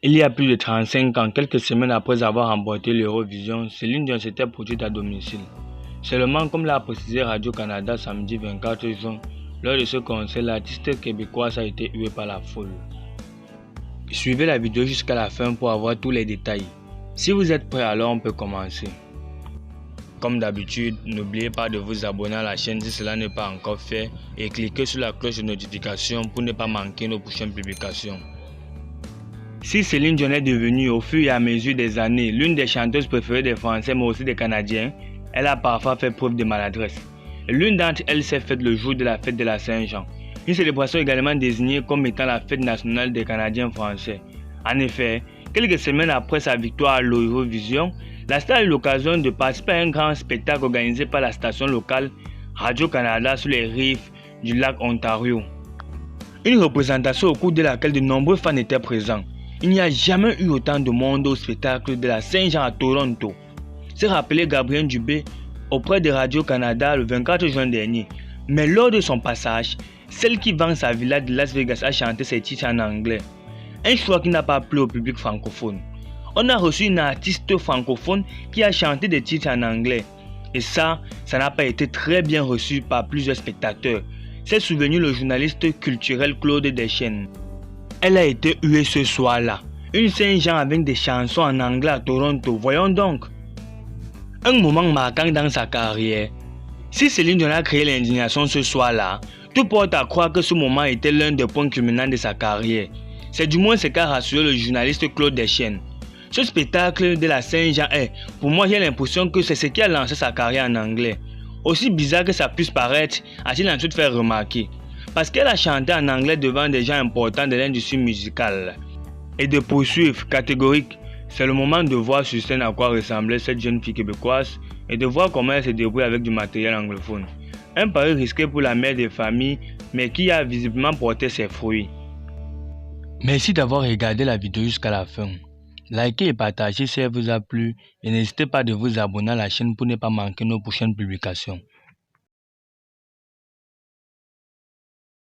Il y a plus de 35 ans, quelques semaines après avoir remporté l'Eurovision, Céline Dion s'était produite à domicile. Seulement, comme l'a précisé Radio-Canada samedi 24 juin, lors de ce concert, l'artiste québécoise a été huée par la foule. Suivez la vidéo jusqu'à la fin pour avoir tous les détails. Si vous êtes prêts, alors on peut commencer. Comme d'habitude, n'oubliez pas de vous abonner à la chaîne si cela n'est pas encore fait et cliquez sur la cloche de notification pour ne pas manquer nos prochaines publications. Si Céline Dion est devenue au fur et à mesure des années l'une des chanteuses préférées des Français mais aussi des Canadiens, elle a parfois fait preuve de maladresse. L'une d'entre elles s'est faite le jour de la fête de la Saint-Jean, une célébration également désignée comme étant la fête nationale des Canadiens français. En effet, quelques semaines après sa victoire à l'Eurovision, la star a eu l'occasion de participer à un grand spectacle organisé par la station locale Radio-Canada sur les rives du lac Ontario. Une représentation au cours de laquelle de nombreux fans étaient présents. Il n'y a jamais eu autant de monde au spectacle de la Saint-Jean à Toronto. C'est rappelé Gabriel Dubé auprès de Radio-Canada le 24 juin dernier. Mais lors de son passage, celle qui vend sa villa de Las Vegas a chanté ses titres en anglais. Un choix qui n'a pas plu au public francophone. On a reçu une artiste francophone qui a chanté des titres en anglais. Et ça n'a pas été très bien reçu par plusieurs spectateurs. C'est souvenu le journaliste culturel Claude Deschênes. Elle a été huée ce soir-là. Une Saint-Jean avec des chansons en anglais à Toronto, voyons donc. Un moment marquant dans sa carrière. Si Céline Dion a créé l'indignation ce soir-là, tout porte à croire que ce moment était l'un des points culminants de sa carrière. C'est du moins ce qu'a rassuré le journaliste Claude Deschênes. Ce spectacle de la Saint-Jean est, pour moi j'ai l'impression que c'est ce qui a lancé sa carrière en anglais. Aussi bizarre que ça puisse paraître, a-t-il ensuite fait remarquer. Parce qu'elle a chanté en anglais devant des gens importants de l'industrie musicale. Et de poursuivre, catégorique, c'est le moment de voir sur scène à quoi ressemblait cette jeune fille québécoise et de voir comment elle se débrouille avec du matériel anglophone. Un pari risqué pour la mère de famille, mais qui a visiblement porté ses fruits. Merci d'avoir regardé la vidéo jusqu'à la fin. Likez et partagez si elle vous a plu et n'hésitez pas de vous abonner à la chaîne pour ne pas manquer nos prochaines publications.